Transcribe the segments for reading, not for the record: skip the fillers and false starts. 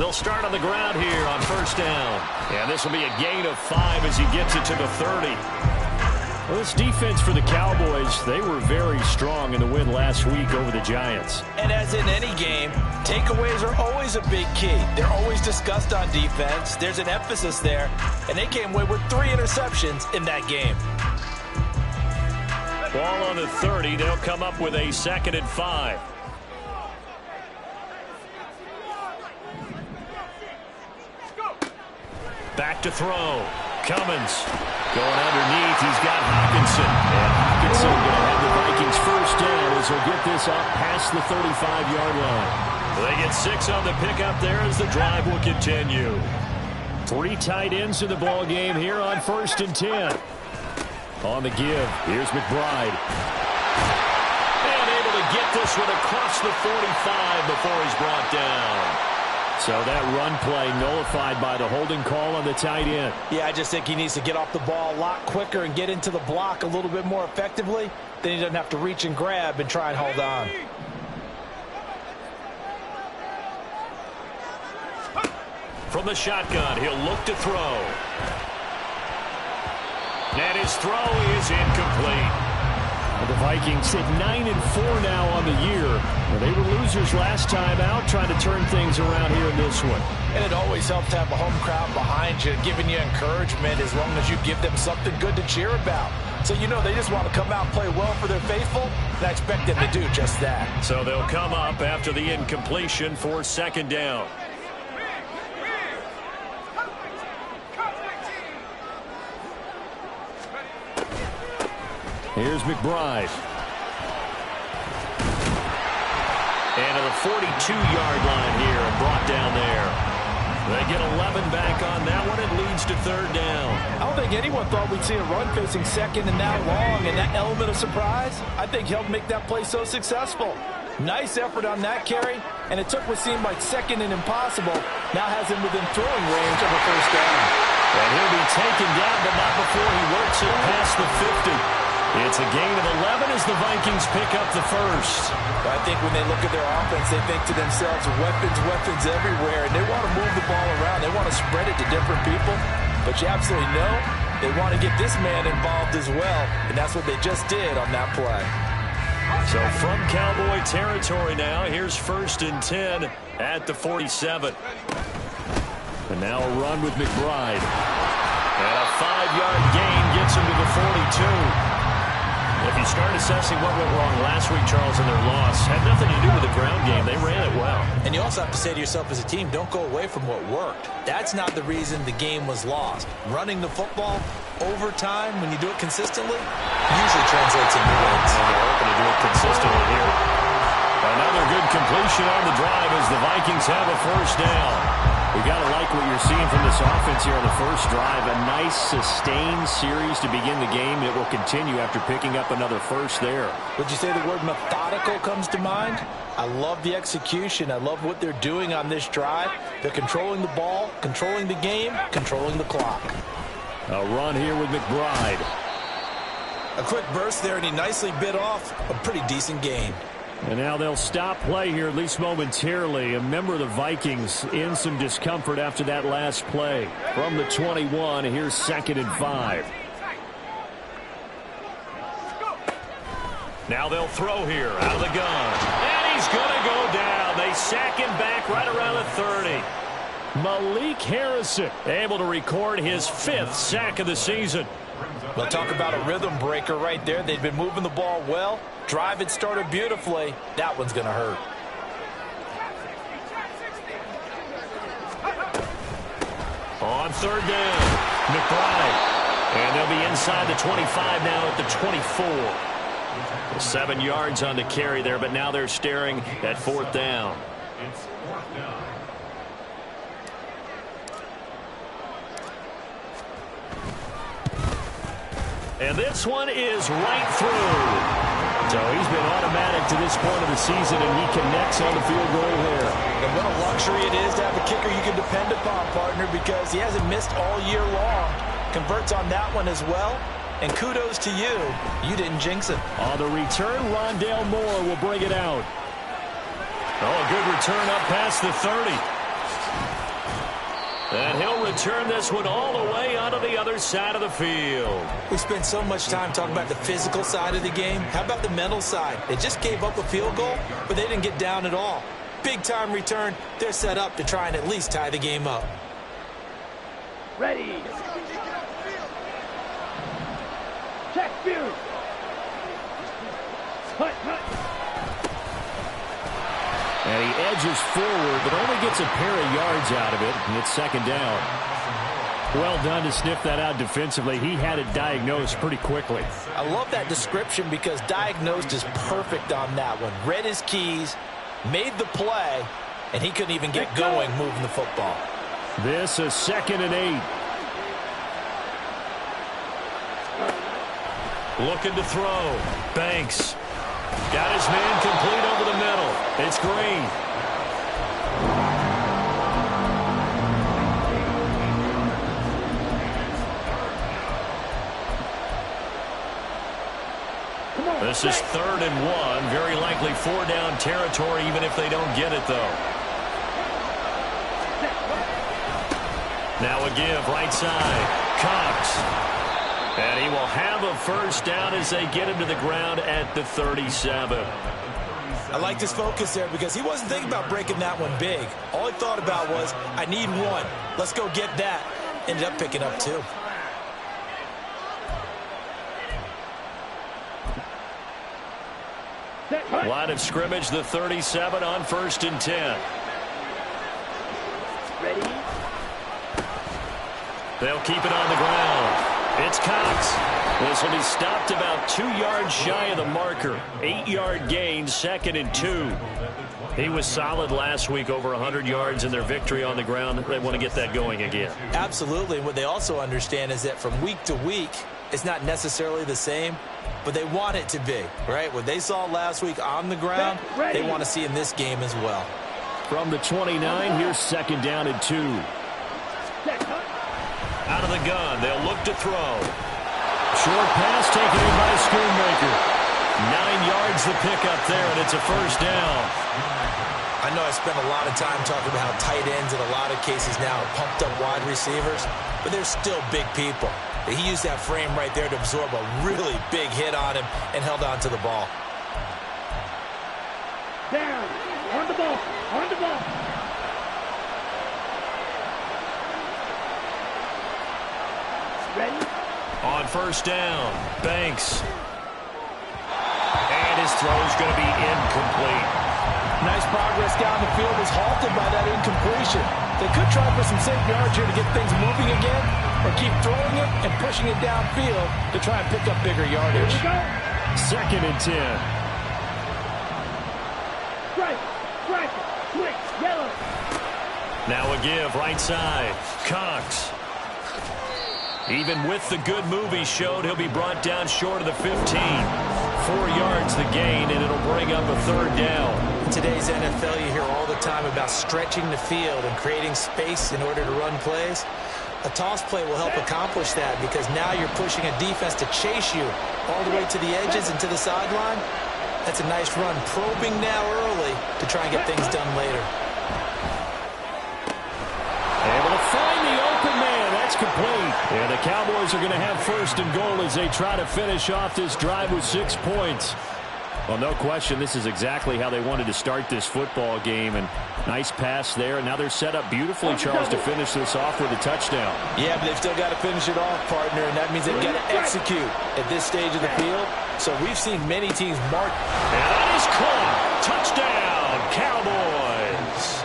They'll start on the ground here on first down. And this will be a gain of 5 as he gets it to the 30. Well, this defense for the Cowboys, they were very strong in the win last week over the Giants. And as in any game, takeaways are always a big key. They're always discussed on defense. There's an emphasis there. And they came away with 3 interceptions in that game. Ball on the 30. They'll come up with a 2nd and 5. Back to throw. Cummins going underneath. He's got Hockenson. And Hockenson going to have the Vikings first down as he'll get this up past the 35-yard line. They get 6 on the pickup there as the drive will continue. 3 tight ends in the ball game here on 1st and 10. On the give, here's McBride. And able to get this one across the 45 before he's brought down. So that run play nullified by the holding call on the tight end. Yeah, I just think he needs to get off the ball a lot quicker and get into the block a little bit more effectively. Then he doesn't have to reach and grab and try and hold on. From the shotgun, he'll look to throw. And his throw is incomplete. The Vikings sit 9-4 now on the year. They were losers last time out, trying to turn things around here in this one. And it always helps to have a home crowd behind you, giving you encouragement as long as you give them something good to cheer about. So you know they just want to come out and play well for their faithful, and I expect them to do just that. So they'll come up after the incompletion for 2nd down. Here's McBride. And to the 42-yard line here and brought down there. They get 11 back on that one. It leads to 3rd down. I don't think anyone thought we'd see a run facing 2nd and that long, and that element of surprise, I think helped make that play so successful. Nice effort on that carry, and it took what seemed like 2nd and impossible. Now has him within throwing range of a 1st down. And he'll be taken down, but not before he works it past the 50. It's a gain of 11 as the Vikings pick up the 1st. I think when they look at their offense, they think to themselves, weapons everywhere, and they want to move the ball around. They want to spread it to different people, but you absolutely know they want to get this man involved as well, and that's what they just did on that play. So from Cowboy territory now, here's 1st and 10 at the 47. And now a run with McBride. And a 5-yard gain gets him to the 42. If you start assessing what went wrong last week, Charles, in their loss, had nothing to do with the ground game. They ran it well. And you also have to say to yourself as a team, don't go away from what worked. That's not the reason the game was lost. Running the football over time, when you do it consistently, usually translates into wins. And they're hoping to do it consistently here. Another good completion on the drive as the Vikings have a 1st down. We got to like what you're seeing from this offense here on the 1st drive. A nice, sustained series to begin the game that will continue after picking up another 1st there. Would you say the word methodical comes to mind? I love the execution. I love what they're doing on this drive. They're controlling the ball, controlling the game, controlling the clock. A run here with McBride. A quick burst there, and he nicely bit off a pretty decent gain. And now they'll stop play here, at least momentarily. A member of the Vikings in some discomfort after that last play. From the 21, here's 2nd and 5. Now they'll throw here out of the gun. And he's going to go down. They sack him back right around the 30. Malik Harrison able to record his 5th sack of the season. We'll talk about a rhythm breaker right there. They've been moving the ball well. Drive had started beautifully. That one's going to hurt. On 3rd down, McBride. And they'll be inside the 25 now at the 24. 7 yards on the carry there, but now they're staring at 4th down. And this one is right through. So he's been automatic to this point of the season, and he connects on the field goal here. And what a luxury it is to have a kicker you can depend upon, partner, because he hasn't missed all year long. Converts on that one as well. And kudos to you. You didn't jinx it. On the return, Rondale Moore will bring it out. Oh, a good return up past the 30. And he'll return this one all the way onto the other side of the field. We spent so much time talking about the physical side of the game. How about the mental side? They just gave up a field goal, but they didn't get down at all. Big-time return. They're set up to try and at least tie the game up. Ready. Check field. Hut, hut. And he edges forward, but only gets a pair of yards out of it, and it's second down. Well done to sniff that out defensively. He had it diagnosed pretty quickly. I love that description because diagnosed is perfect on that one. Read his keys, made the play, and he couldn't even get going moving the football. This is 2nd and 8. Looking to throw. Banks. Got his man complete over the middle. It's Green. This is 3rd and 1. Very likely 4-down territory, even if they don't get it, though. Now a give, right side. Cox. And he will have a first down as they get him to the ground at the 37. I liked his focus there because he wasn't thinking about breaking that one big. All he thought about was, I need one. Let's go get that. Ended up picking up 2. Line of scrimmage, the 37 on 1st and 10. Ready. They'll keep it on the ground. It's Cox. This will be stopped about 2 yards shy of the marker. 8-yard gain, 2nd and 2. He was solid last week, over 100 yards in their victory on the ground. They want to get that going again. Absolutely. And what they also understand is that from week to week, it's not necessarily the same, but they want it to be, right? What they saw last week on the ground, they want to see in this game as well. From the 29, here's 2nd down and 2. Out of the gun, they'll look to throw. Short pass taken in by Schoonmaker. 9 yards the pickup there, and it's a first down. I know I spent a lot of time talking about how tight ends in a lot of cases now are pumped up wide receivers, but they're still big people. He used that frame right there to absorb a really big hit on him and held on to the ball. Down. On the ball. On the ball. Ready. On first down, Banks. And his throw's going to be incomplete. Nice progress down the field was halted by that incompletion. They could try for some safe yards here to get things moving again, or keep throwing it and pushing it downfield to try and pick up bigger yardage. 2nd and 10. Strike. Strike. Switch. Yellow. Now a give, right side. Cox. Even with the good move he showed, he'll be brought down short of the 15. 4 yards the gain, and it'll bring up a 3rd down. In today's NFL, you hear all the time about stretching the field and creating space in order to run plays. A toss play will help accomplish that because now you're pushing a defense to chase you all the way to the edges and to the sideline. That's a nice run, probing now early to try and get things done later. Able to find the open man. That's complete. And the Cowboys are going to have 1st and goal as they try to finish off this drive with 6 points. Well, no question, this is exactly how they wanted to start this football game. And nice pass there. And now they're set up beautifully, Charles, to finish this off with a touchdown. Yeah, but they've still got to finish it off, partner, and that means they've got to execute at this stage of the field. So we've seen many teams mark. And that is caught. Touchdown, Cowboys.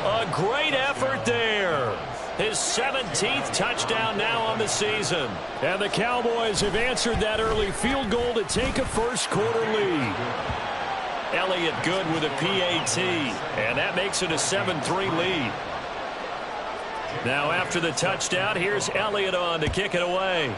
A great effort there. His 17th touchdown now on the season. And the Cowboys have answered that early field goal to take a first-quarter lead. Elliott good with a PAT, and that makes it a 7-3 lead. Now after the touchdown, here's Elliott on to kick it away.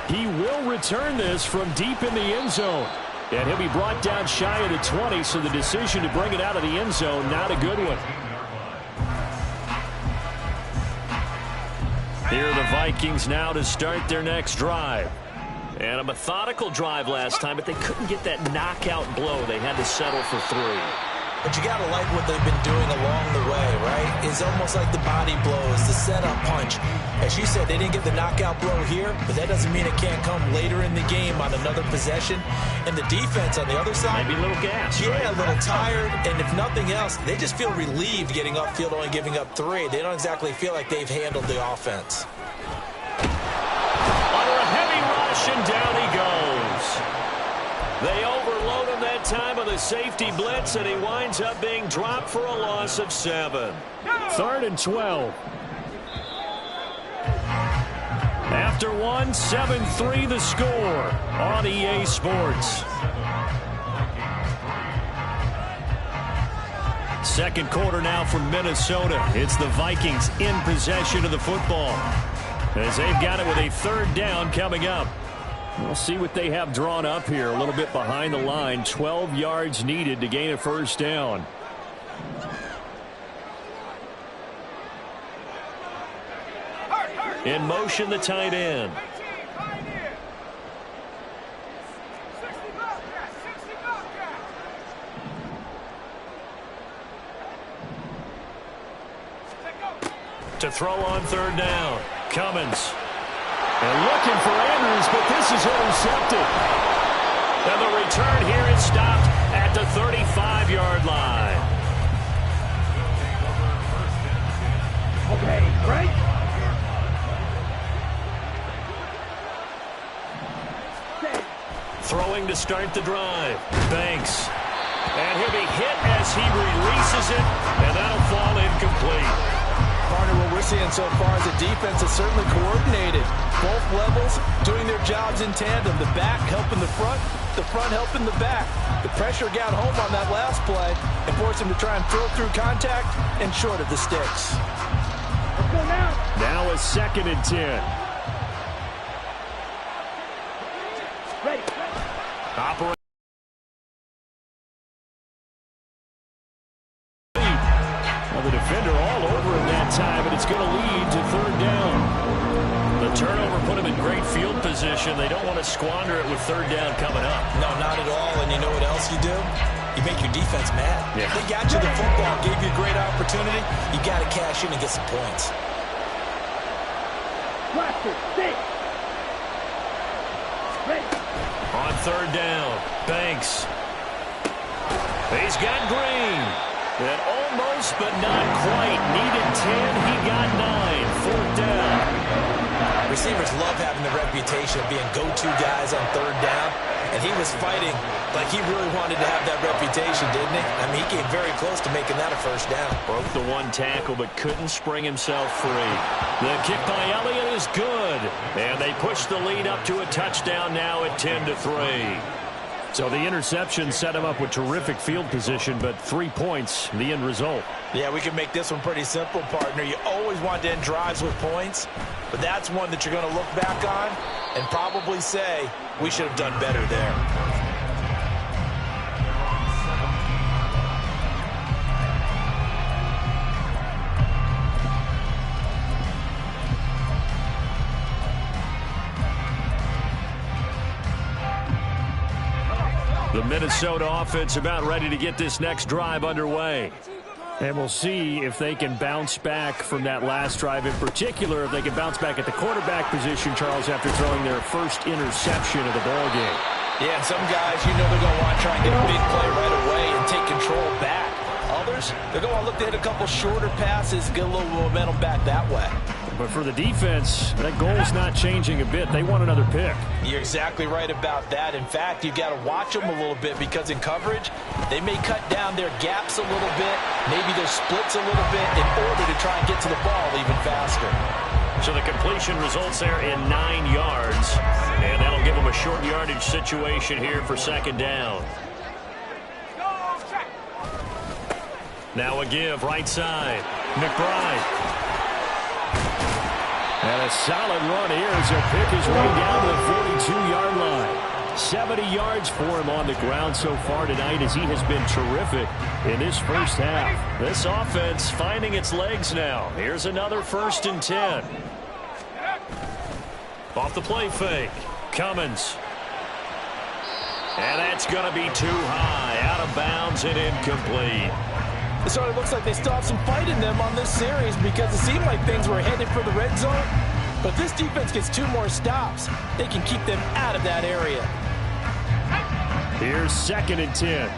He will return this from deep in the end zone. And he'll be brought down shy of the 20, so the decision to bring it out of the end zone, not a good one. Here are the Vikings now to start their next drive. And a methodical drive last time, but they couldn't get that knockout blow. They had to settle for 3. But you got to like what they've been doing along the way, right? It's almost like the body blows, the setup punch. As you said, they didn't get the knockout blow here, but that doesn't mean it can't come later in the game on another possession. And the defense on the other side, maybe a little gas. Yeah, right? A little tired. And if nothing else, they just feel relieved getting upfield, only giving up 3. They don't exactly feel like they've handled the offense. Under a heavy rush, and down he goes. They overload him that time with a safety blitz, and he winds up being dropped for a loss of 7. 3rd and 12. After 1, 7-3 the score on EA Sports. Second quarter now from Minnesota. It's the Vikings in possession of the football, as they've got it with a 3rd down coming up. We'll see what they have drawn up here. A little bit behind the line. 12 yards needed to gain a 1st down. In motion, the tight end. To throw on 3rd down. Cummins. And looking for Andrews, but this is intercepted. And the return here is stopped at the 35-yard line. Okay, right? Throwing to start the drive. Banks. And he'll be hit as he releases it, and that'll fall incomplete. Partner, what we're seeing so far is the defense is certainly coordinated. Both levels doing their jobs in tandem. The back helping the front helping the back. The pressure got home on that last play and forced him to try and throw through contact and short of the sticks. Let's go now. Now a 2nd and 10. Ready. Operate. The defender all over him that time, and it's going to lead to 3rd down. The turnover put him in great field position. They don't want to squander it with 3rd down coming up. No, not at all. And you know what else you do? You make your defense mad. Yeah. They got you the football, gave you a great opportunity. You got to cash in and get some points. Blaster, stay. Ready. On 3rd down, Banks. He's got Green. And almost, but not quite. Needed 10. He got 9. 4th down. Receivers love having the reputation of being go-to guys on 3rd down. And he was fighting like he really wanted to have that reputation, didn't he? I mean, he came very close to making that a 1st down. Broke the 1 tackle, but couldn't spring himself free. The kick by Elliott is good. And they push the lead up to a touchdown now at 10-3. So the interception set him up with terrific field position, but 3 points, the end result. Yeah, we can make this one pretty simple, partner. You always want to end drives with points, but that's one that you're going to look back on and probably say, we should have done better there. The Minnesota offense about ready to get this next drive underway. And we'll see if they can bounce back from that last drive. In particular, if they can bounce back at the quarterback position, Charles, after throwing their 1st interception of the ballgame. Yeah, some guys, you know they're going to want to try and get a big play right away and take control back. Others, they're going to look to hit a couple shorter passes, get a little momentum back that way. But for the defense, that goal's not changing a bit. They want another pick. You're exactly right about that. In fact, you've got to watch them a little bit because in coverage, they may cut down their gaps a little bit, maybe their splits a little bit in order to try and get to the ball even faster. So the completion results there in 9 yards, and that'll give them a short yardage situation here for 2nd down. Now a give, right side. McBride. And a solid run here as he'll pick his way down to the 42-yard line. 70 yards for him on the ground so far tonight as he has been terrific in this 1st half. This offense finding its legs now. Here's another 1st and 10. Off the play fake. Cummins. And that's going to be too high, out of bounds and incomplete. It sort of looks like they still have some fight in them on this series because it seemed like things were headed for the red zone. But this defense gets 2 more stops. They can keep them out of that area. Here's 2nd and 10.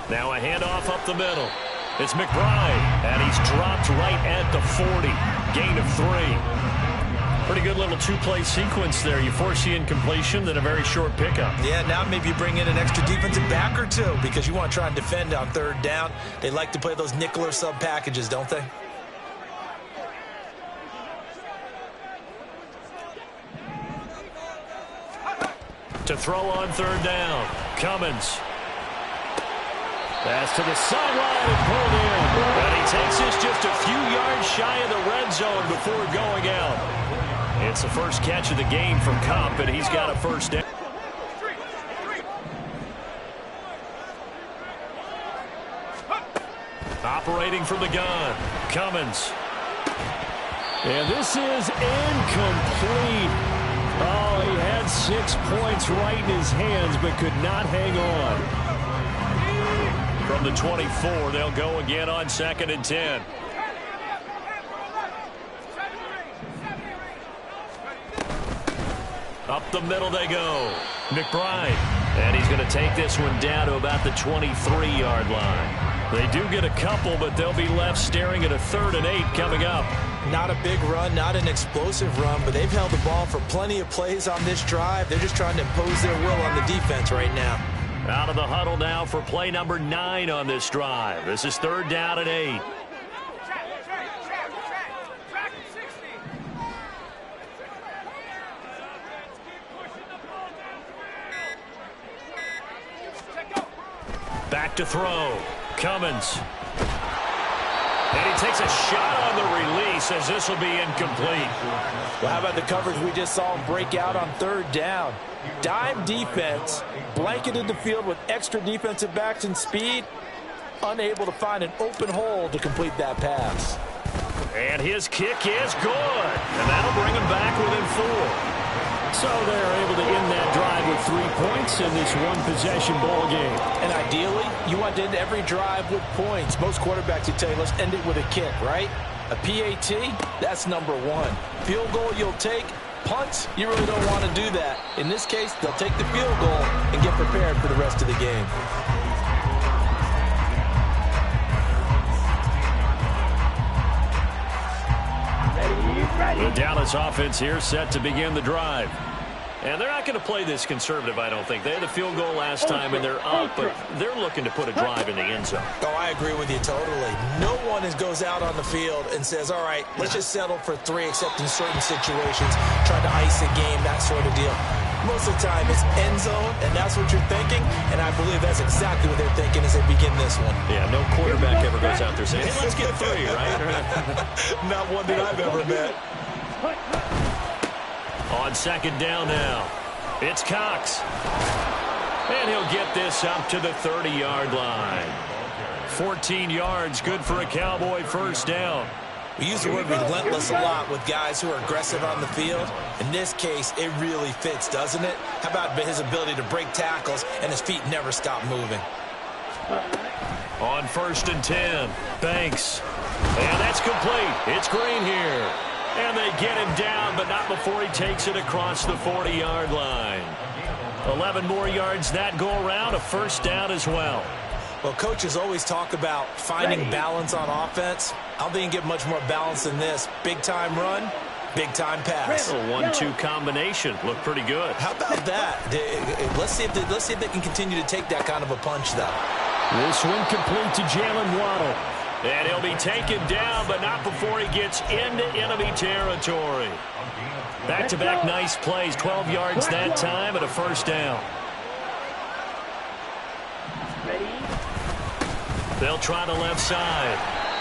Now a handoff up the middle. It's McBride, and he's dropped right at the 40. Gain of 3. Pretty good little 2-play sequence there. You force the incompletion, then a very short pickup. Yeah, now maybe you bring in an extra defensive back or 2 because you want to try and defend on 3rd down. They like to play those nickel or sub packages, don't they? To throw on 3rd down. Cummins. Pass to the sideline and pulled in. And he takes this just a few yards shy of the red zone before going out. It's the first catch of the game from Kupp, and he's got a 1st down. Operating from the gun. Cummins. And this is incomplete. Oh, he had 6 points right in his hands, but could not hang on. From the 24, they'll go again on 2nd and 10. Up the middle they go. McBride. And he's going to take this one down to about the 23-yard line. They do get a couple, but they'll be left staring at a 3rd and 8 coming up. Not a big run, not an explosive run, but they've held the ball for plenty of plays on this drive. They're just trying to impose their will on the defense right now. Out of the huddle now for play number 9 on this drive. This is 3rd down and 8. Back to throw. Cummins. And he takes a shot on the release as this will be incomplete. Well, how about the coverage we just saw him break out on 3rd down? Dime defense, blanketed the field with extra defensive backs and speed, unable to find an open hole to complete that pass. And his kick is good. And that'll bring him back within 4. So they're able to end that drive with 3 points in this one-possession ball game. And ideally, you want to end every drive with points. Most quarterbacks would tell you, let's end it with a kick, right? A PAT, that's number 1. Field goal you'll take. Punts, you really don't want to do that. In this case, they'll take the field goal and get prepared for the rest of the game. The Dallas offense here set to begin the drive. And they're not going to play this conservative, I don't think. They had the field goal last time, and they're up, but they're looking to put a drive in the end zone. Oh, I agree with you totally. No one goes out on the field and says, all right, let's just settle for 3, except in certain situations, trying to ice a game, that sort of deal. Most of the time, it's end zone, and that's what you're thinking, and I believe that's exactly what they're thinking as they begin this one. Yeah, no quarterback ever goes out there saying, hey, let's get 3, right? Not one that I've ever met. On 2nd down now, it's Cox. And he'll get this up to the 30-yard line. 14 yards, good for a Cowboy 1st down. We use the word relentless a lot with guys who are aggressive on the field. In this case, it really fits, doesn't it? How about his ability to break tackles and his feet never stop moving? On 1st and 10, Banks. And that's complete. It's Green here. And they get him down, but not before he takes it across the 40-yard line. 11 more yards that go around, a 1st down as well. Well, coaches always talk about finding balance on offense. I don't think you can get much more balance than this. Big-time run, big-time pass. A 1-2 combination. Looked pretty good. How about that? Let's see if they can continue to take that kind of a punch, though. This one complete to Jalen Waddle. And he'll be taken down, but not before he gets into enemy territory. Back-to-back nice plays, 12 yards that time, and a 1st down. They'll try the left side.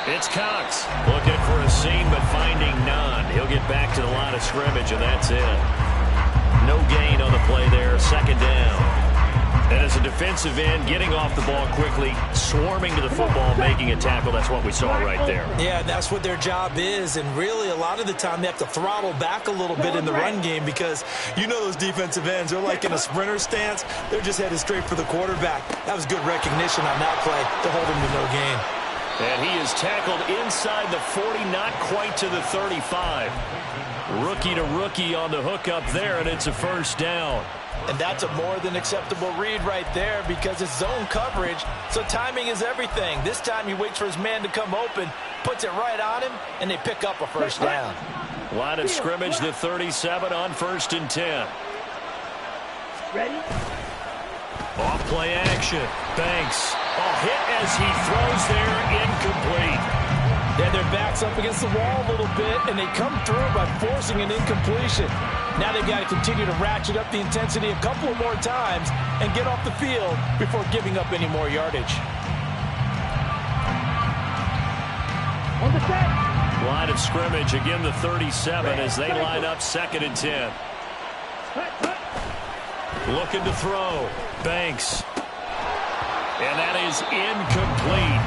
It's Cox looking for a seam, but finding none. He'll get back to the line of scrimmage, and that's it. No gain on the play there, 2nd down. And as a defensive end, getting off the ball quickly, swarming to the football, making a tackle, that's what we saw right there. Yeah, that's what their job is, and really a lot of the time they have to throttle back a little bit in the run game because you know those defensive ends, they're like in a sprinter stance. They're just headed straight for the quarterback. That was good recognition on that play to hold him to no gain. And he is tackled inside the 40, not quite to the 35. Rookie to rookie on the hookup there, and it's a first down. And that's a more than acceptable read right there because it's zone coverage, so timing is everything. This time he waits for his man to come open, puts it right on him, and they pick up a first down. Line of scrimmage, the 37 on 1st and 10. Ready? Off play action. Banks. A hit as he throws there, incomplete. Yeah, their back's up against the wall a little bit, and they come through by forcing an incompletion. Now they've got to continue to ratchet up the intensity a couple of more times and get off the field before giving up any more yardage. On the set. Line of scrimmage, again the 37 as they line up 2nd and 10. Looking to throw. Banks. And that is incomplete.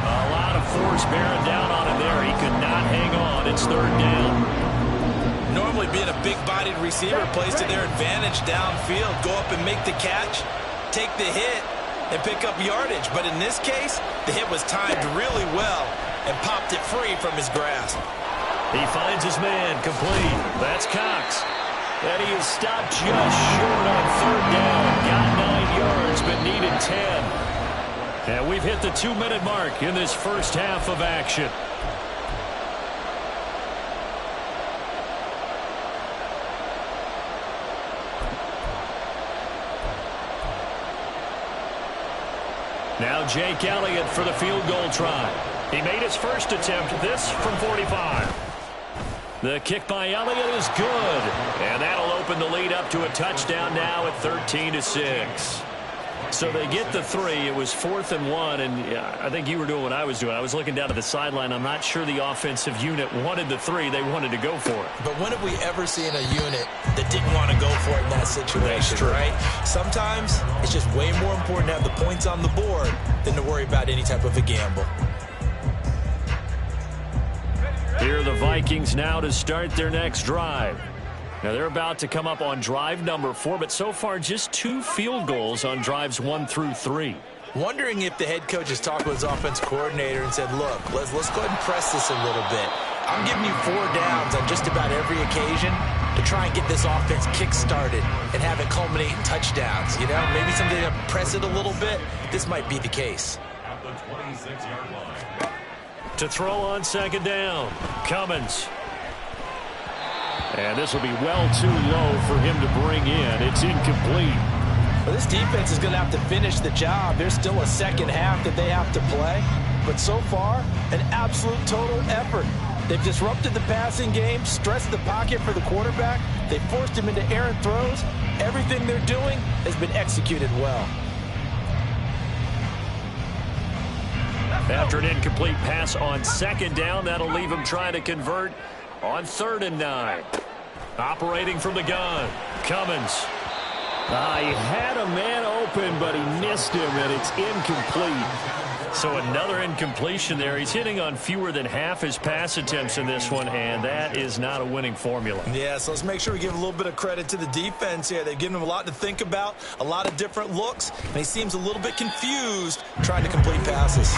A lot of force bearing down on him there. He could not hang on. It's 3rd down. Normally being a big-bodied receiver plays to their advantage downfield. Go up and make the catch, take the hit, and pick up yardage. But in this case, the hit was timed really well and popped it free from his grasp. He finds his man, complete. That's Cox. And he is stopped just short on 3rd down. Got 9 yards, but needed 10. And we've hit the 2-minute mark in this first half of action. Now Jake Elliott for the field goal try. He made his first attempt, this from 45. The kick by Elliott is good. And that'll open the lead up to a touchdown now at 13-6. So they get the 3. It was 4th and 1, and I think you were doing what I was doing. I was looking down at the sideline. I'm not sure the offensive unit wanted the 3. They wanted to go for it. But when have we ever seen a unit that didn't want to go for it in that situation, right? Sometimes it's just way more important to have the points on the board than to worry about any type of a gamble. Here are the Vikings now to start their next drive. Now they're about to come up on drive number 4, but so far just 2 field goals on drives 1 through 3. Wondering if the head coach has talked with his offense coordinator and said, look, let's go ahead and press this a little bit. I'm giving you 4 downs on just about every occasion to try and get this offense kick-started and have it culminate in touchdowns. You know, maybe something to press it a little bit. This might be the case. At the 26-yard line. To throw on 2nd down, Cummins. And this will be well too low for him to bring in. It's incomplete. Well, this defense is going to have to finish the job. There's still a second half that they have to play. But so far, an absolute total effort. They've disrupted the passing game, stressed the pocket for the quarterback. They forced him into errant throws. Everything they're doing has been executed well. After an incomplete pass on 2nd down, that'll leave him trying to convert on 3rd and 9. Operating from the gun, Cummins. He had a man open, but he missed him, and it's incomplete. So another incompletion there. He's hitting on fewer than half his pass attempts in this one, and that is not a winning formula. Yeah, so let's make sure we give a little bit of credit to the defense here. They've given him a lot to think about, a lot of different looks, and he seems a little bit confused trying to complete passes.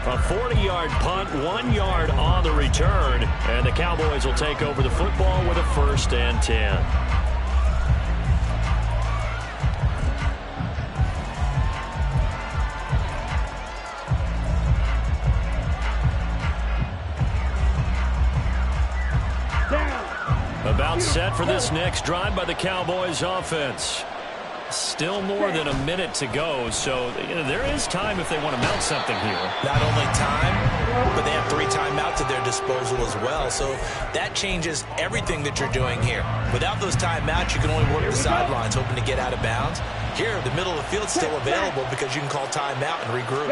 A 40-yard punt, 1 yard on the return, and the Cowboys will take over the football with a 1st and 10. About set for this next drive by the Cowboys offense. Still more than a minute to go, so there is time if they want to mount something here. Not only time, but they have 3 timeouts at their disposal as well, so that changes everything that you're doing here. Without those timeouts, you can only work the sidelines, hoping to get out of bounds. Here, the middle of the field is still available because you can call timeout and regroup.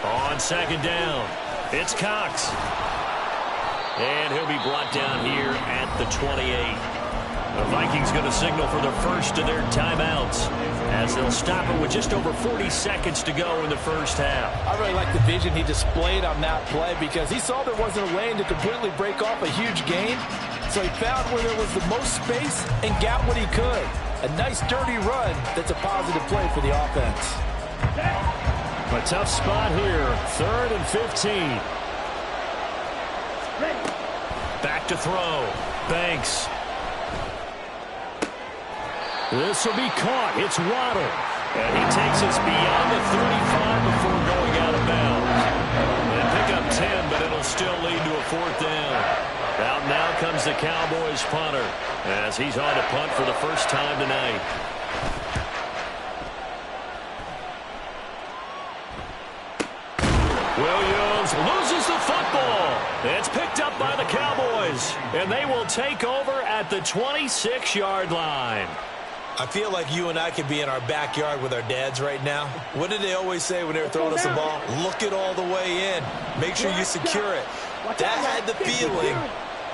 On 2nd down, it's Cox. And he'll be brought down here at the 28. The Vikings going to signal for the first of their timeouts. as they'll stop it with just over 40 seconds to go in the first half. I really like the vision he displayed on that play because he saw there wasn't a lane to completely break off a huge gain. So he found where there was the most space and got what he could. A nice dirty run that's a positive play for the offense. A tough spot here. 3rd and 15. Back to throw. Banks. This will be caught. It's Waddle. And he takes us beyond the 35 before going out of bounds. They pick up 10, but it'll still lead to a 4th down. Out now comes the Cowboys punter as he's on to punt for the first time tonight. Williams loses the football. It's picked up by the Cowboys, and they will take over at the 26-yard line. I feel like you and I could be in our backyard with our dads right now. What did they always say when they were throwing us the ball? Look it all the way in. Make sure you secure it. That had the feeling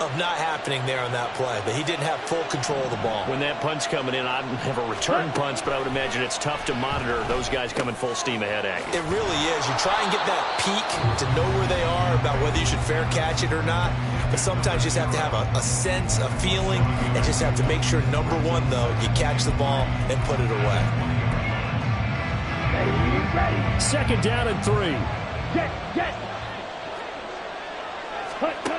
of not happening there on that play, but he didn't have full control of the ball. When that punt's coming in, I never return punts, but I would imagine it's tough to monitor those guys coming full steam ahead at you. It really is. You try and get that peek to know where they are about whether you should fair catch it or not, but sometimes you just have to have a sense, a feeling, and just have to make sure, number one, though, you catch the ball and put it away. Ready. 2nd down and 3. Get. Cut.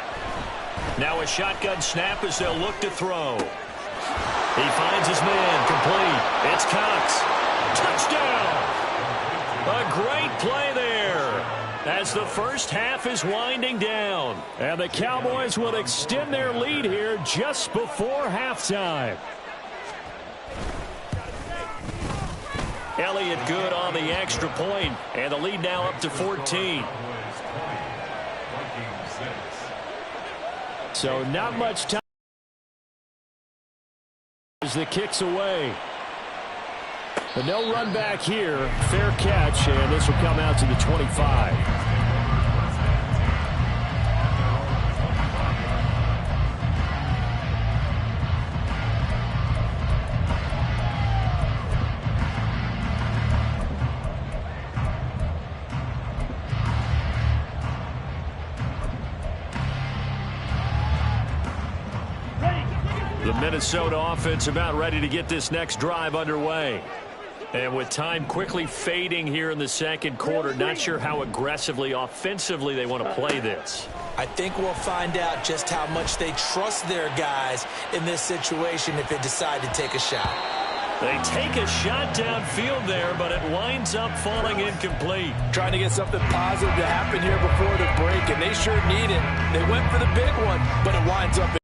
Now a shotgun snap as they'll look to throw. He finds his man, complete. It's Cox. Touchdown! A great play there as the first half is winding down. And the Cowboys will extend their lead here just before halftime. Elliott good on the extra point, and the lead now up to 14. So not much time as the kick's away. But no run back here. Fair catch, and this will come out to the 25. The Minnesota offense about ready to get this next drive underway. And with time quickly fading here in the second quarter, not sure how aggressively, offensively they want to play this. I think we'll find out just how much they trust their guys in this situation if they decide to take a shot. They take a shot downfield there, but it winds up falling incomplete. Trying to get something positive to happen here before the break, and they sure need it. They went for the big one, but it winds up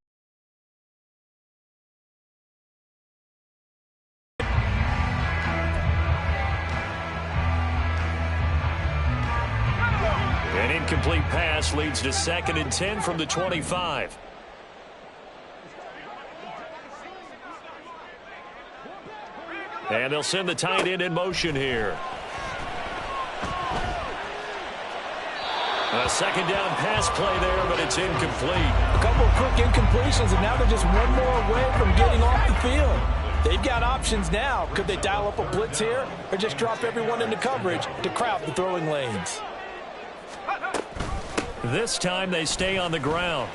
An incomplete pass leads to 2nd and 10 from the 25. And they'll send the tight end in motion here. A 2nd down pass play there, but it's incomplete. a couple of quick incompletions, and now they're just one more away from getting off the field. They've got options now. Could they dial up a blitz here or just drop everyone into coverage to crowd the throwing lanes? This time they stay on the ground.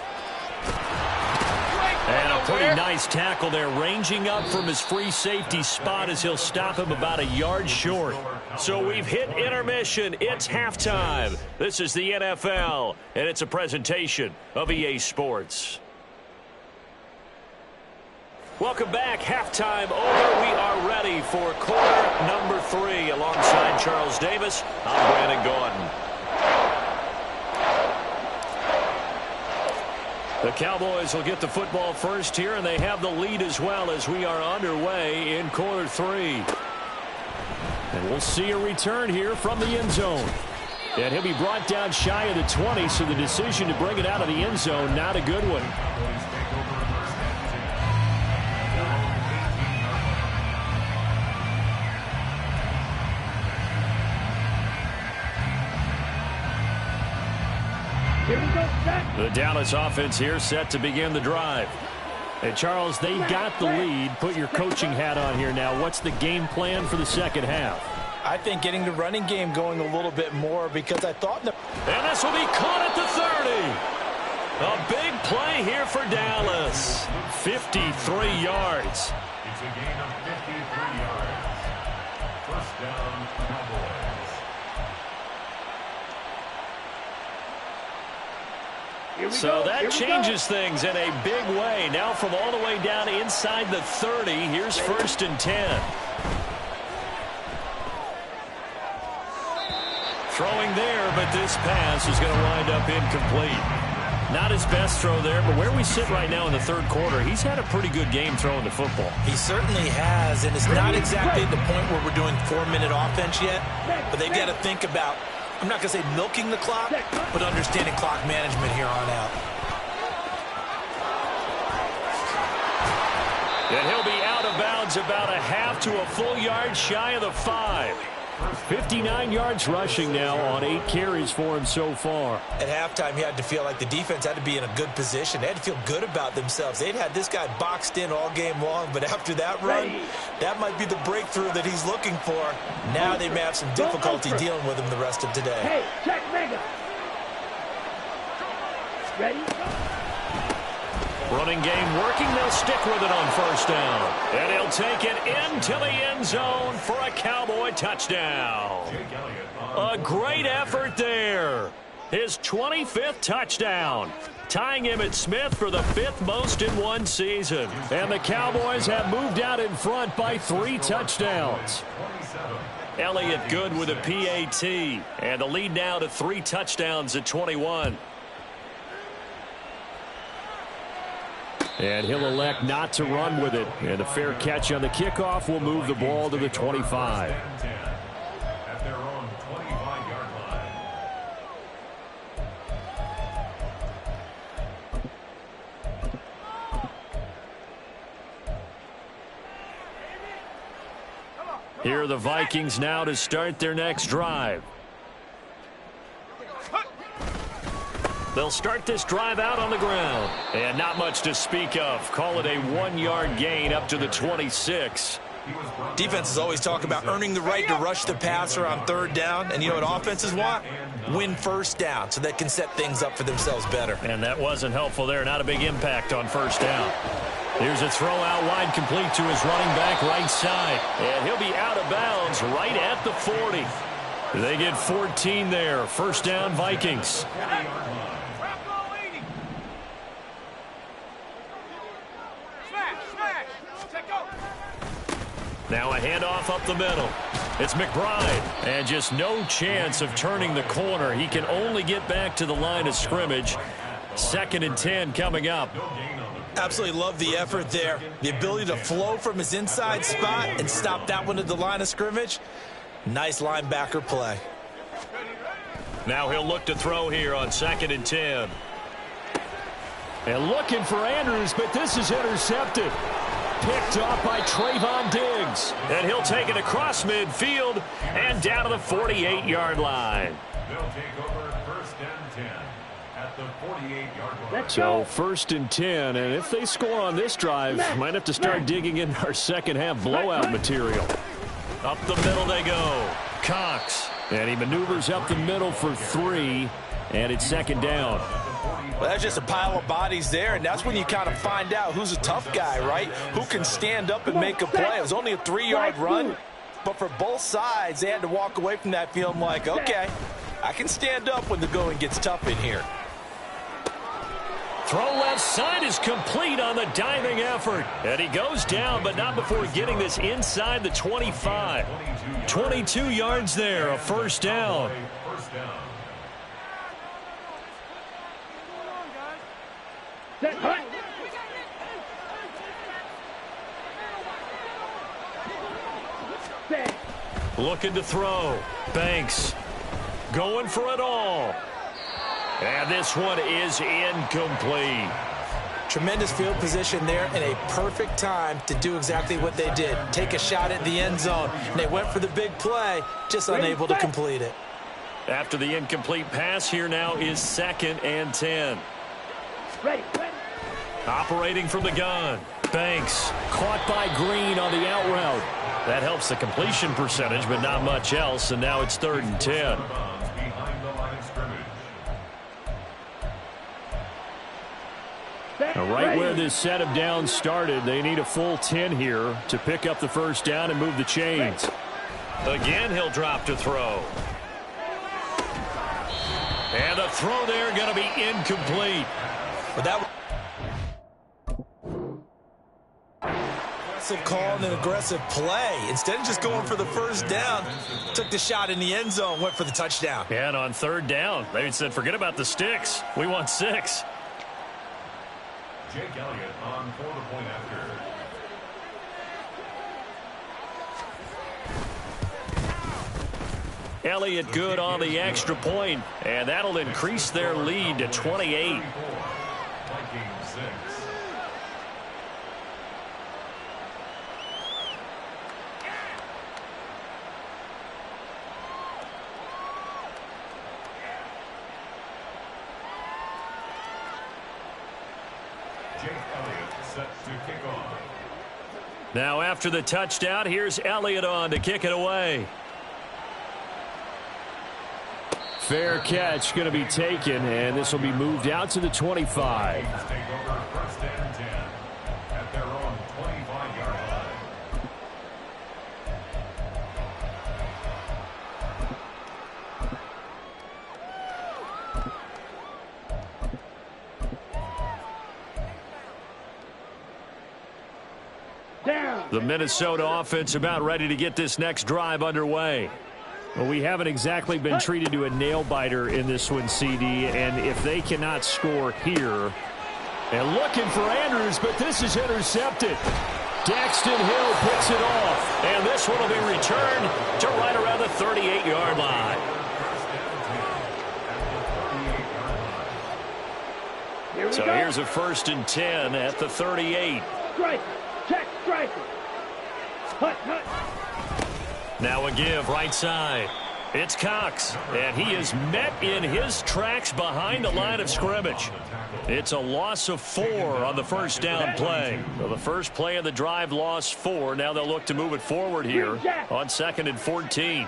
And a pretty nice tackle there, ranging up from his free safety spot as he'll stop him about a yard short. So we've hit intermission. It's halftime. This is the NFL, and it's a presentation of EA Sports. Welcome back. Halftime over. We are ready for quarter number 3. Alongside Charles Davis, I'm Brandon Gordon. The Cowboys will get the football first here, and they have the lead as well as we are underway in quarter 3. And we'll see a return here from the end zone. And he'll be brought down shy of the 20, so the decision to bring it out of the end zone, not a good one. Here we go, set. The Dallas offense here set to begin the drive. Hey, Charles, they got the lead. Put your coaching hat on here now. What's the game plan for the second half? I think getting the running game going a little bit more because I thought... And this will be caught at the 30. A big play here for Dallas. 53 yards. It's a gain of 53 yards. First down, Cowboys. So that changes things in a big way. Now from all the way down inside the 30, here's 1st and 10. Throwing there, but this pass is going to wind up incomplete. Not his best throw there, but where we sit right now in the third quarter, he's had a pretty good game throwing the football. He certainly has, and it's not exactly at the point where we're doing 4-minute offense yet, but they've got to think about, I'm not going to say milking the clock, but understanding clock management here on out. And he'll be out of bounds about a half to a full yard shy of the 5. 59 yards rushing now on 8 carries for him so far. At halftime, he had to feel like the defense had to be in a good position. They had to feel good about themselves. They'd had this guy boxed in all game long, but after that run, that might be the breakthrough that he's looking for. Now they may have some difficulty dealing with him the rest of today. Hey, check mega. Ready? Running game working. They'll stick with it on 1st down. And he'll take it into the end zone for a Cowboy touchdown. A great effort there. His 25th touchdown. Tying Emmitt Smith for the 5th most in one season. And the Cowboys have moved out in front by 3 touchdowns. Elliott good with a PAT. And the lead now to 3 touchdowns at 21. And he'll elect not to run with it. And a fair catch on the kickoff will move the ball to the 25. At their own 25-yard line. Here are the Vikings now to start their next drive. They'll start this drive out on the ground. And not much to speak of. Call it a 1-yard gain up to the 26. Defenses always talk about earning the right to rush the passer on 3rd down. And you know what offenses want? Win 1st down so they can set things up for themselves better. And that wasn't helpful there. Not a big impact on 1st down. Here's a throw out wide complete to his running back right side. And he'll be out of bounds right at the 40. They get 14 there. 1st down Vikings. Now a handoff up the middle. It's McBride. And just no chance of turning the corner. He can only get back to the line of scrimmage. 2nd and 10 coming up. Absolutely love the effort there. The ability to flow from his inside spot and stop that one at the line of scrimmage. Nice linebacker play. Now he'll look to throw here on 2nd and 10. And looking for Andrews, but this is intercepted. Picked off by Trayvon Diggs. And he'll take it across midfield and down to the 48-yard line. They'll take over 1st and 10 at the 48-yard line. So 1st and 10, and if they score on this drive, might have to start digging in our second half blowout material. Up the middle they go. Cox. And he maneuvers up the middle for 3, and it's 2nd down. Well, that's just a pile of bodies there, and that's when you kind of find out who's a tough guy, right? Who can stand up and make a play. It was only a 3-yard run, but for both sides, they had to walk away from that feeling like, okay, I can stand up when the going gets tough in here. Throw left side is complete on the diving effort. And he goes down, but not before getting this inside the 25. 22 yards there, a 1st down. Looking to throw. Banks going for it all. And this one is incomplete. Tremendous field position there and a perfect time to do exactly what they did. Take a shot at the end zone. And they went for the big play, just unable to complete it. After the incomplete pass, here now is 2nd and 10. Ready. Operating from the gun. Banks caught by Green on the out route. That helps the completion percentage, but not much else, and now it's 3rd and 10. Behind the line of scrimmage. Right where this set of downs started, they need a full 10 here to pick up the first down and move the chains. Again, he'll drop to throw. And the throw there going to be incomplete. But that aggressive call and an aggressive play. Instead of just going for the first down, took the shot in the end zone, went for the touchdown. And on 3rd down, they said, forget about the sticks. We want 6. Jake Elliott on for the point after. Elliott good on the extra point, and that'll increase their lead to 28. Vikings 6. Jake Elliott set to kick off. Now after the touchdown, here's Elliott on to kick it away. Fair catch going to be taken, and this will be moved out to the 25. Vikings take over 1st and 10 at their own 25-yard line. The Minnesota offense about ready to get this next drive underway. Well, we haven't exactly been treated to a nail-biter in this one, CD, and if they cannot score here, and looking for Andrews, but this is intercepted. Daxton Hill picks it off, and this one will be returned to right around the 38-yard line. So here's a 1st and 10 at the 38. Strike. Check. Strike. Hut. Now a give right side. It's Cox, and he is met in his tracks behind the line of scrimmage. It's a loss of 4 on the first down play. So the first play of the drive lost 4. Now they'll look to move it forward here on 2nd and 14.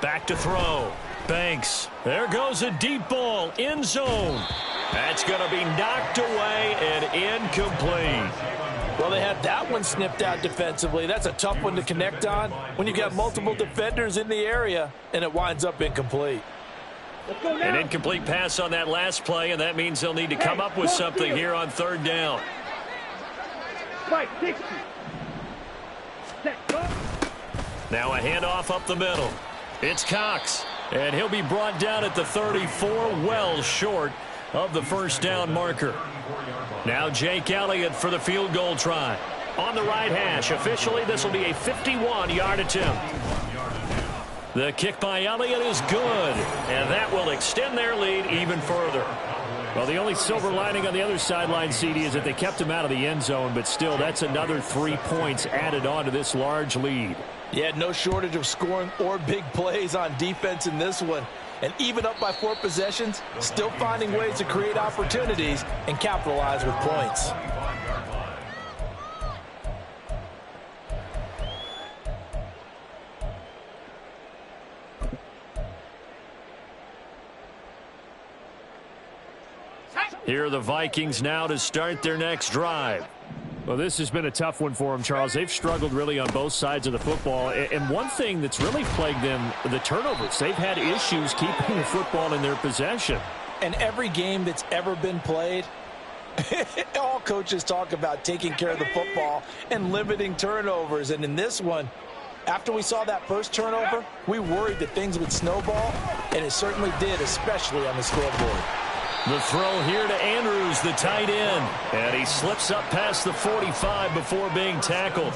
Back to throw. Banks. There goes a deep ball. End zone. That's going to be knocked away and incomplete. Well, they had that one snipped out defensively. That's a tough one to connect on when you've got multiple defenders in the area, and it winds up incomplete. An incomplete pass on that last play, and that means they'll need to come up with something here on 3rd down. Spike 60. Set, go. Now a handoff up the middle. It's Cox, and he'll be brought down at the 34, well short of the first down marker. Now Jake Elliott for the field goal try. On the right hash, officially this will be a 51-yard attempt. The kick by Elliott is good, and that will extend their lead even further. Well, the only silver lining on the other sideline, CD, is that they kept him out of the end zone, but still, that's another 3 points added on to this large lead. Yeah, no shortage of scoring or big plays on defense in this one. And even up by 4 possessions, still finding ways to create opportunities and capitalize with points. Here are the Vikings now to start their next drive. Well, this has been a tough one for them, Charles. They've struggled really on both sides of the football. And one thing that's really plagued them, the turnovers. They've had issues keeping the football in their possession. And every game that's ever been played, all coaches talk about taking care of the football and limiting turnovers. And in this one, after we saw that first turnover, we worried that things would snowball, and it certainly did, especially on the scoreboard. The throw here to Andrews, the tight end. And he slips up past the 45 before being tackled.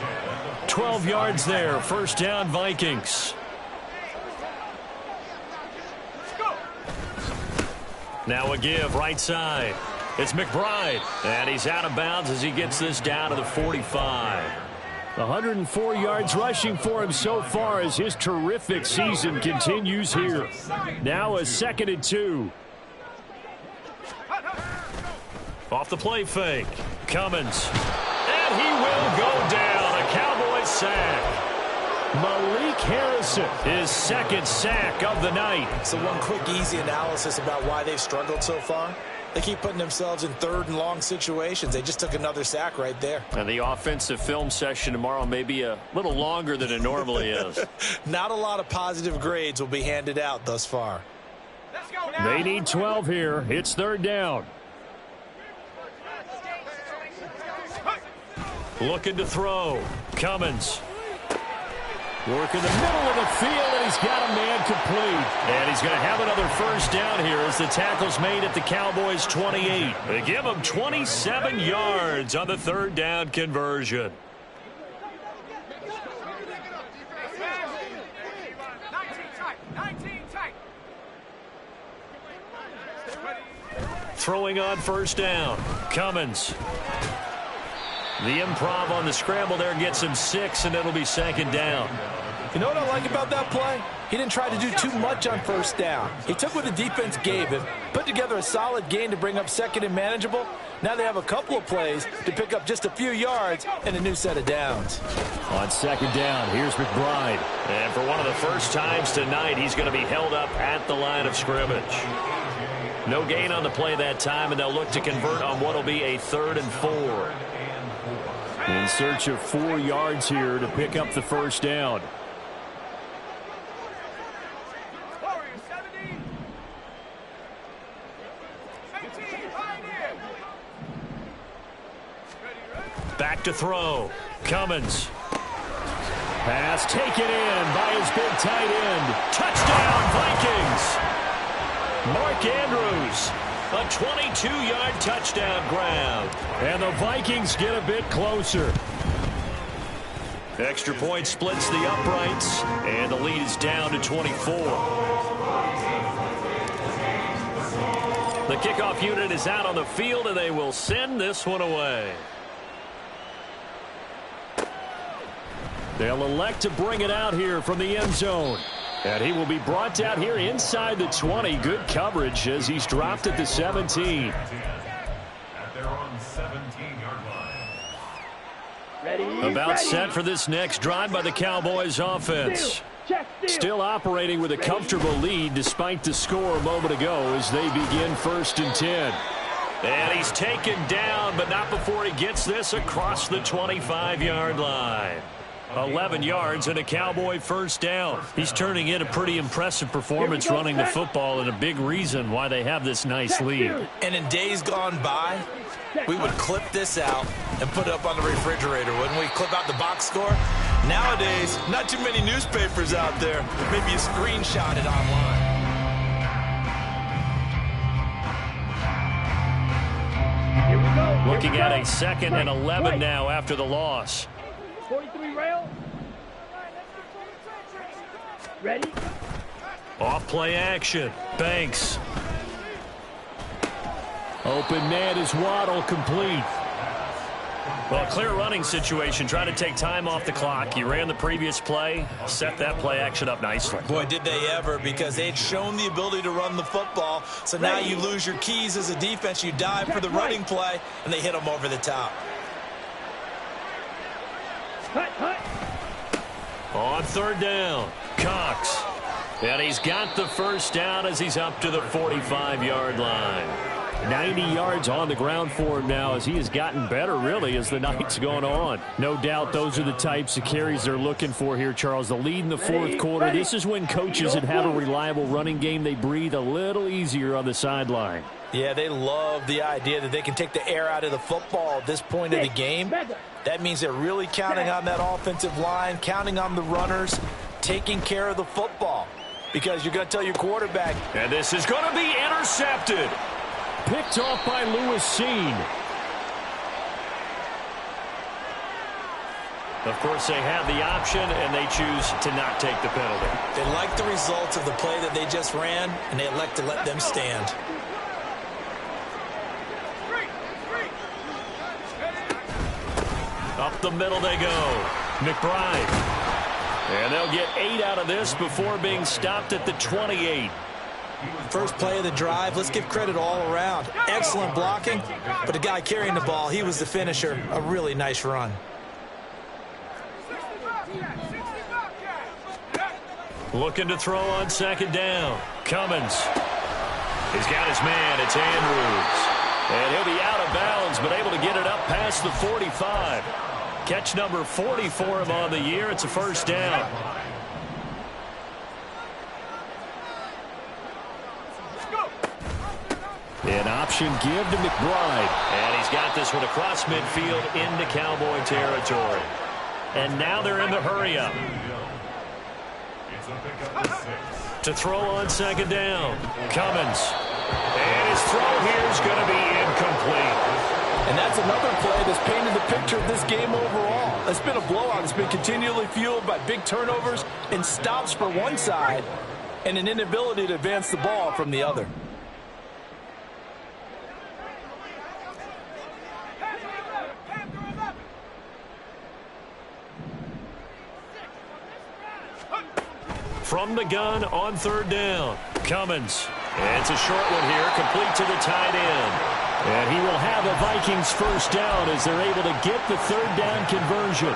12 yards there, first down Vikings. Now a give right side. It's McBride. And he's out of bounds as he gets this down to the 45. 104 yards rushing for him so far as his terrific season continues here. Now a 2nd and 2. Off the play fake. Cummins. And he will go down. A Cowboys sack. Malik Harrison, his 2nd sack of the night. So one quick, easy analysis about why they've struggled so far. They keep putting themselves in 3rd and long situations. They just took another sack right there. And the offensive film session tomorrow may be a little longer than it normally is. Not a lot of positive grades will be handed out thus far. They need 12 here. It's 3rd down. Looking to throw. Cummins. Working the middle of the field, and he's got a man complete. And he's going to have another 1st down here as the tackle's made at the Cowboys' 28. They give him 27 yards on the 3rd down conversion. Throwing on 1st down. Cummins. The improv on the scramble there gets him 6, and it'll be 2nd down. You know what I like about that play? He didn't try to do too much on 1st down. He took what the defense gave him, put together a solid gain to bring up 2nd and manageable. Now they have a couple of plays to pick up just a few yards and a new set of downs. On 2nd down, here's McBride. And for one of the first times tonight, he's going to be held up at the line of scrimmage. No gain on the play that time, and they'll look to convert on what will be a 3rd and 4. In search of 4 yards here to pick up the 1st down. Back to throw. Cummins. Pass taken in by his big tight end. Touchdown, Vikings. Mark Andrews. A 22-yard touchdown grab. And the Vikings get a bit closer. Extra point splits the uprights. And the lead is down to 24. The kickoff unit is out on the field, and they will send this one away. They'll elect to bring it out here from the end zone. And he will be brought down here inside the 20. Good coverage as he's dropped at the 17. At their own 17-yard line. About set for this next drive by the Cowboys offense. Still operating with a comfortable lead despite the score a moment ago as they begin 1st and 10. And he's taken down, but not before he gets this across the 25-yard line. 11 yards and a Cowboy 1st down. He's turning in a pretty impressive performance running the football, and a big reason why they have this nice lead. And in days gone by, we would clip this out and put it up on the refrigerator, wouldn't we? Clip out the box score. Nowadays, not too many newspapers out there. Maybe you screenshot it online. Here we go. Looking at a 2nd and 11 now after the loss. 43 rail. Ready? Off play action. Banks. Open man is Waddle, complete. Well, clear running situation. Trying to take time off the clock. He ran the previous play. Set that play action up nicely. Boy, did they ever, because they'd shown the ability to run the football. So now you lose your keys as a defense. You dive for the running play, and they hit them over the top. On 3rd down, Cox. And he's got the 1st down as he's up to the 45-yard line. 90 yards on the ground for him now as he has gotten better, really, as the night's gone on. No doubt those are the types of carries they're looking for here, Charles. The lead in the 4th quarter. This is when coaches that have a reliable running game, they breathe a little easier on the sideline. Yeah, they love the idea that they can take the air out of the football at this point of the game. That means they're really counting on that offensive line, counting on the runners, taking care of the football. Because you're going to tell your quarterback. And this is going to be intercepted. Picked off by Lewis Cine. Of course, they have the option, and they choose to not take the penalty. They like the results of the play that they just ran, and they elect to let them stand. Up the middle they go. McBride. And they'll get 8 out of this before being stopped at the 28. First play of the drive, let's give credit all around. Excellent blocking, but the guy carrying the ball, he was the finisher. A really nice run. Looking to throw on second down. Cummins. He's got his man. It's Andrews. And he'll be out of bounds, but able to get it up past the 45. Catch number 40 for him on the year. It's a first down. An option give to McBride. And he's got this one across midfield into Cowboy territory. And now they're in the hurry-up. To throw on second down. Cummins. And his throw here is going to be incomplete. And that's another play that's painted the picture of this game overall. It's been a blowout. It's been continually fueled by big turnovers and stops for one side and an inability to advance the ball from the other. From the gun on third down. Cummins. And it's a short one here, complete to the tight end. And he will have a Vikings first down as they're able to get the third down conversion.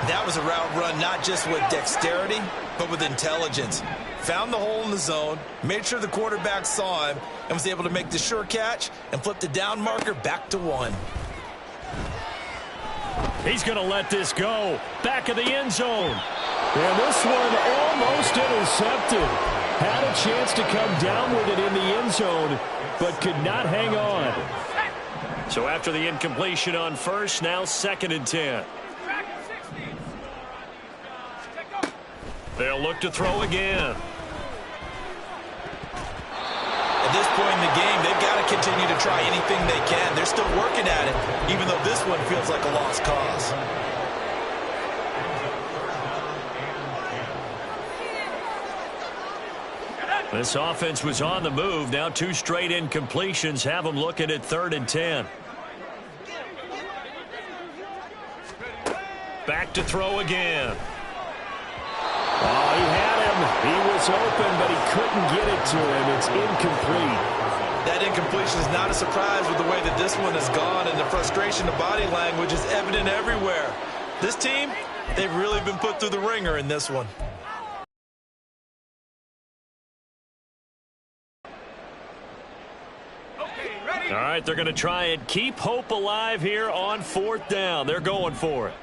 That was a route run not just with dexterity, but with intelligence. Found the hole in the zone, made sure the quarterback saw him, and was able to make the sure catch and flip the down marker back to 1. He's going to let this go. Back of the end zone. And this one almost intercepted. Had a chance to come down with it in the end zone, but could not hang on. So after the incompletion on first, now 2nd and 10. They'll look to throw again. At this point in the game, they've got to continue to try anything they can. They're still working at it, even though this one feels like a lost cause. This offense was on the move. Now 2 straight incompletions have them looking at 3rd and 10. Back to throw again. Oh, he had him. He was open, but he couldn't get it to him. It's incomplete. That incompletion is not a surprise with the way that this one has gone, and the frustration of body language is evident everywhere. This team, they've really been put through the ringer in this one. All right, they're going to try and keep hope alive here on 4th down. They're going for it.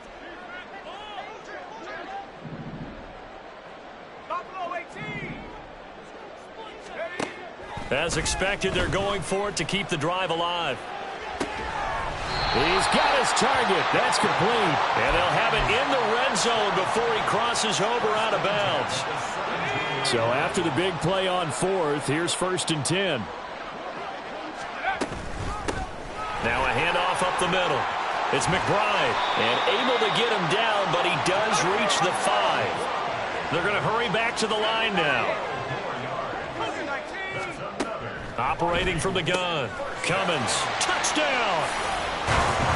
As expected, they're going for it to keep the drive alive. He's got his target. That's complete. And they'll have it in the red zone before he crosses over out of bounds. So after the big play on 4th, here's 1st and 10. Now a handoff up the middle. It's McBride. And able to get him down, but he does reach the 5. They're going to hurry back to the line now. Operating from the gun. Cummins. Touchdown.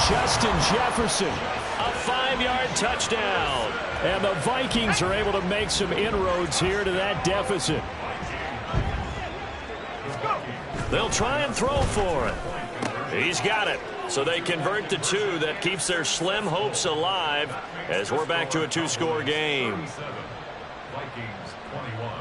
Justin Jefferson. A 5-yard touchdown. And the Vikings are able to make some inroads here to that deficit. They'll try and throw for it. He's got it. So they convert the 2. That keeps their slim hopes alive as we're back to a 2-score game. Vikings 21.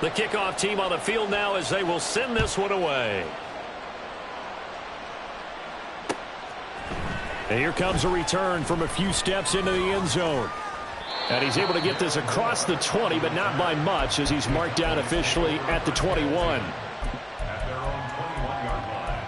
The kickoff team on the field now as they will send this one away. And here comes a return from a few steps into the end zone. And he's able to get this across the 20, but not by much as he's marked down officially at the 21. At their own 21-yard line.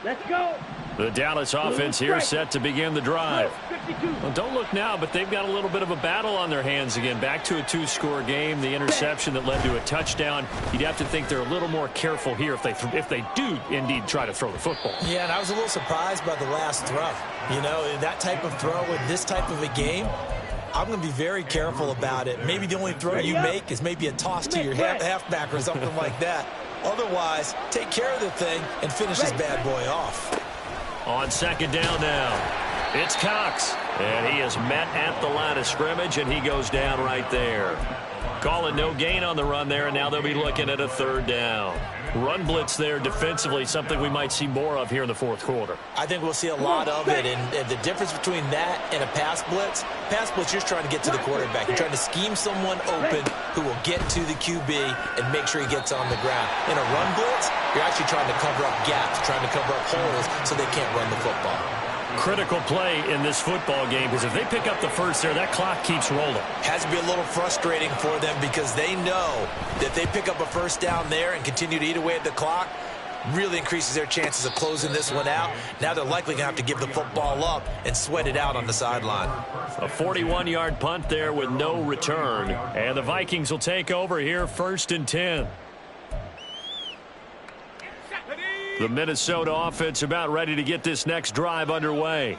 Let's go. The Dallas offense here set to begin the drive. 52. Well, don't look now, but they've got a little bit of a battle on their hands again. Back to a 2-score game. The interception that led to a touchdown. You'd have to think they're a little more careful here if they do indeed try to throw the football. Yeah, and I was a little surprised by the last throw. You know, that type of throw in this type of a game, I'm going to be very careful about it. Maybe the only throw you make is maybe a toss to your halfback or something like that. Otherwise, take care of the thing and finish this bad boy off. On second down now, it's Cox. And he is met at the line of scrimmage, and he goes down right there. Calling no gain on the run there, and now they'll be looking at a third down. Run blitz there defensively, something we might see more of here in the fourth quarter. I think we'll see a lot of it, and the difference between that and a pass blitz, you're just trying to get to the quarterback. You're trying to scheme someone open who will get to the QB and make sure he gets on the ground. In a run blitz, you're actually trying to cover up gaps, trying to cover up holes so they can't run the football. Critical play in this football game, because if they pick up the first there, that clock keeps rolling. Has to be a little frustrating for them because they know that they pick up a first down there and continue to eat away at the clock, really increases their chances of closing this one out. Now they're likely going to have to give the football up and sweat it out on the sideline. A 41-yard punt there with no return. And the Vikings will take over here, 1st and 10. The Minnesota offense about ready to get this next drive underway.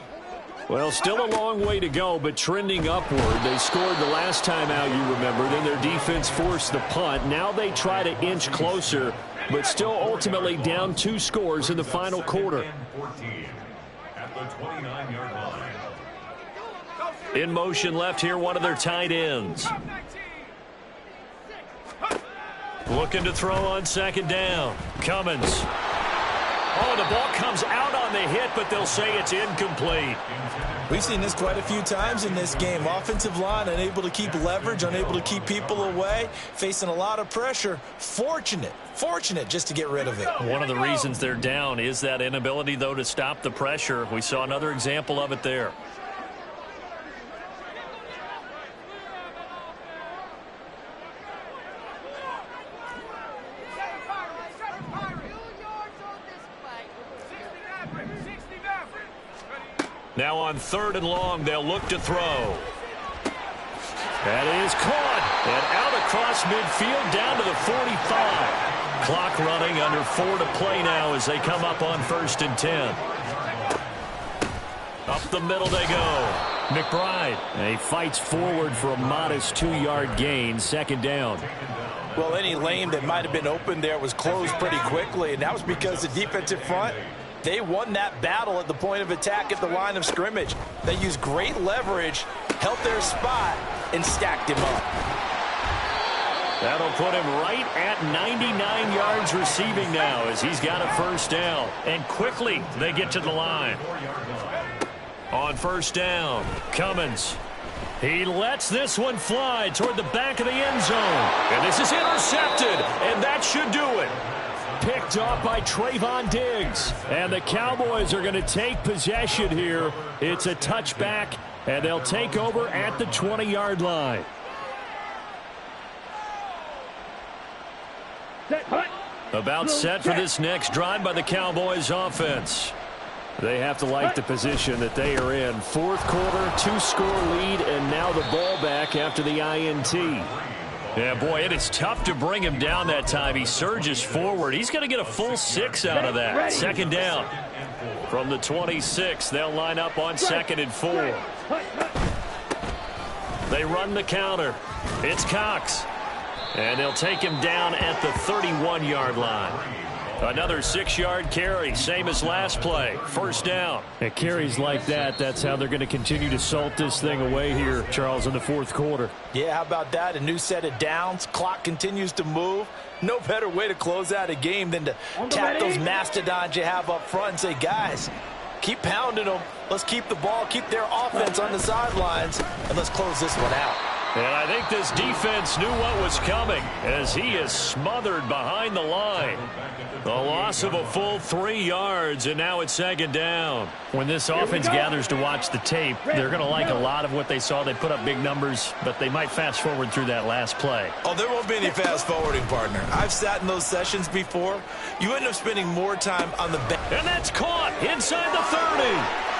Well, still a long way to go, but trending upward. They scored the last time out, you remember. Then their defense forced the punt. Now they try to inch closer, but still ultimately down 2 scores in the final quarter. At the 29-yard line. In motion left here, one of their tight ends. Looking to throw on second down. Cummins. Oh, the ball comes out on the hit, but they'll say it's incomplete. We've seen this quite a few times in this game. Offensive line unable to keep leverage, unable to keep people away, facing a lot of pressure. Fortunate just to get rid of it. One of the reasons they're down is that inability, though, to stop the pressure. We saw another example of it there. Now on 3rd and long, they'll look to throw. That is caught. And out across midfield down to the 45. Clock running, under 4 to play now as they come up on 1st and 10. Up the middle they go. McBride. And he fights forward for a modest 2-yard gain, 2nd down. Well, any lane that might have been open there was closed pretty quickly, and that was because the defensive front, they won that battle at the point of attack at the line of scrimmage. They used great leverage, held their spot, and stacked him up. That'll put him right at 99 yards receiving now as he's got a 1st down. And quickly they get to the line. On 1st down, Cummins. He lets this one fly toward the back of the end zone. And this is intercepted, and that should do it. Picked off by Trayvon Diggs. And the Cowboys are going to take possession here. It's a touchback, and they'll take over at the 20-yard line. About set for this next drive by the Cowboys offense. They have to like the position that they are in. 4th quarter, 2-score lead, and now the ball back after the INT. Yeah, boy, it is tough to bring him down that time. He surges forward. He's going to get a full 6 out of that. 2nd down. From the 26, they'll line up on 2nd and 4. They run the counter. It's Cox. And they'll take him down at the 31-yard line. Another 6-yard carry, same as last play. 1st down. And carries like that, that's how they're going to continue to salt this thing away here, Charles, in the 4th quarter. Yeah, how about that? A new set of downs. Clock continues to move. No better way to close out a game than to tap those mastodons you have up front and say, guys, keep pounding them. Let's keep the ball, keep their offense on the sidelines, and let's close this one out. And I think this defense knew what was coming as he is smothered behind the line. The loss of a full 3 yards, and now it's second down. When this offense gathers to watch the tape, they're going to like a lot of what they saw. They put up big numbers, but they might fast forward through that last play. Oh, there won't be any fast forwarding, partner. I've sat in those sessions before. You end up spending more time on the bench. And that's caught inside the 30.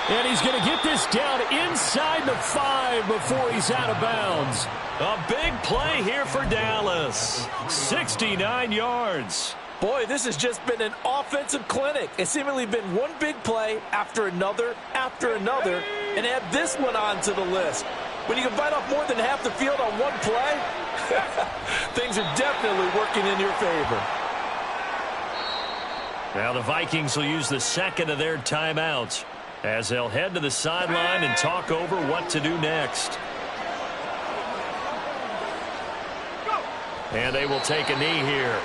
And he's going to get this down inside the 5 before he's out of bounds. A big play here for Dallas. 69 yards. Boy, this has just been an offensive clinic. It's seemingly been one big play after another, and add this one onto the list. When you can bite off more than half the field on one play, things are definitely working in your favor. Now the Vikings will use the second of their timeouts as they'll head to the sideline and talk over what to do next. And they will take a knee here.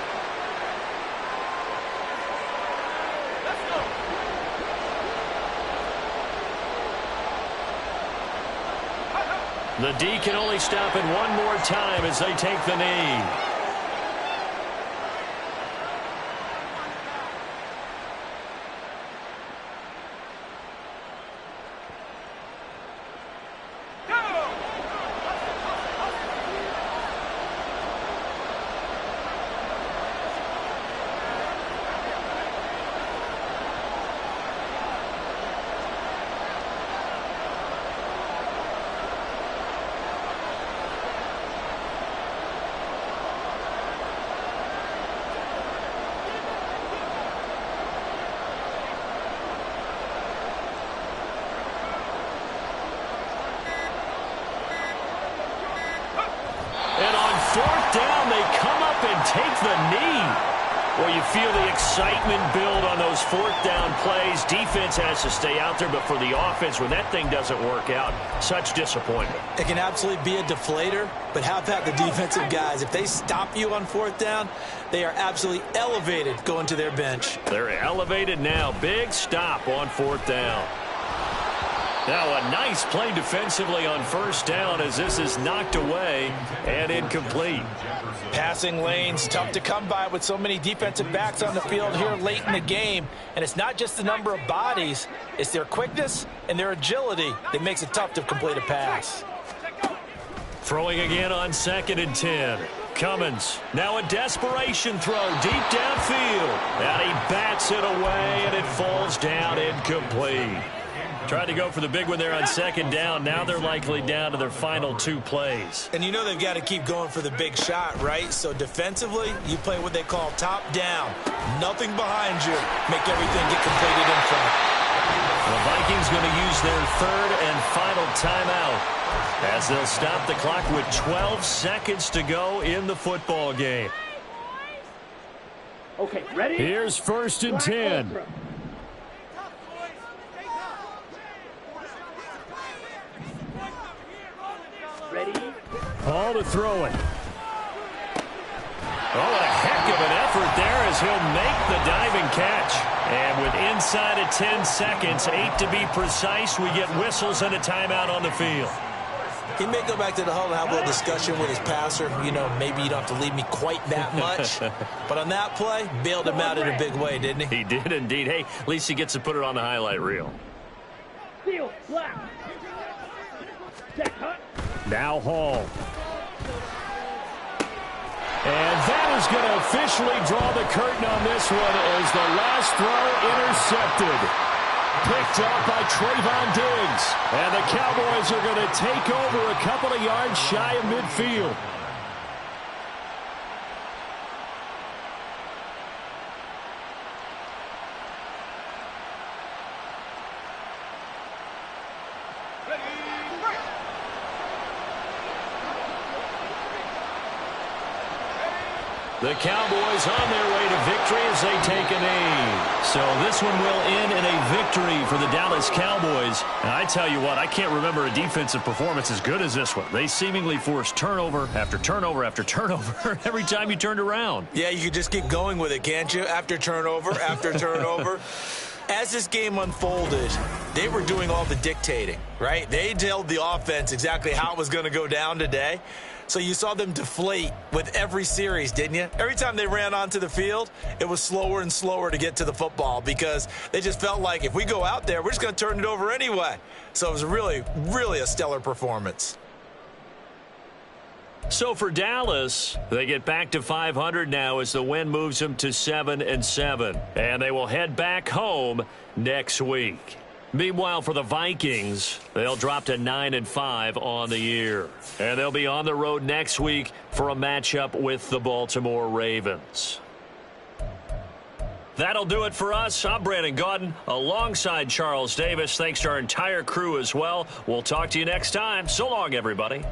The D can only stop it one more time as they take the knee. Fourth down, they come up and take the knee. Well, you feel the excitement build on those fourth down plays. Defense has to stay out there, but for the offense, when that thing doesn't work out, such disappointment. It can absolutely be a deflator, but how about the defensive guys? If they stop you on fourth down, they are absolutely elevated going to their bench. They're elevated now. Big stop on fourth down. Now a nice play defensively on first down as this is knocked away and incomplete. Passing lanes tough to come by with so many defensive backs on the field here late in the game. And it's not just the number of bodies, it's their quickness and their agility that makes it tough to complete a pass. Throwing again on 2nd and 10. Cummins, now a desperation throw deep downfield. And he bats it away and it falls down incomplete. Tried to go for the big one there on 2nd down. Now they're likely down to their final 2 plays. And you know they've got to keep going for the big shot, right? So defensively, you play what they call top down. Nothing behind you. Make everything get completed in front. The Vikings going to use their 3rd and final timeout as they'll stop the clock with 12 seconds to go in the football game. Okay, ready? Here's 1st and 10. Ready? All to throw it. Oh, what a heck of an effort there as he'll make the diving catch. And with inside of 10 seconds, 8 to be precise, we get whistles and a timeout on the field. He may go back to the huddle and have a little discussion with his passer. You know, maybe you don't have to leave me quite that much. But on that play, bailed him out in a big way, didn't he? He did indeed. Hey, at least he gets to put it on the highlight reel. Seal, black. Check, hut. Now Hall. And that is going to officially draw the curtain on this one as the last throw intercepted. Picked off by Trayvon Diggs. And the Cowboys are going to take over a couple of yards shy of midfield. The Cowboys on their way to victory as they take a knee. So this one will end in a victory for the Dallas Cowboys. And I tell you what, I can't remember a defensive performance as good as this one. They seemingly forced turnover after turnover after turnover every time you turned around. Yeah, you could just keep going with it, can't you? After turnover, after turnover. As this game unfolded, they were doing all the dictating, right? They told the offense exactly how it was going to go down today. So you saw them deflate with every series, didn't you? Every time they ran onto the field, it was slower and slower to get to the football because they just felt like if we go out there, we're just going to turn it over anyway. So it was really, really a stellar performance. So for Dallas, they get back to 500 now as the win moves them to 7-7. And they will head back home next week. Meanwhile, for the Vikings, they'll drop to 9-5 on the year. And they'll be on the road next week for a matchup with the Baltimore Ravens. That'll do it for us. I'm Brandon Gaudin alongside Charles Davis. Thanks to our entire crew as well. We'll talk to you next time. So long, everybody.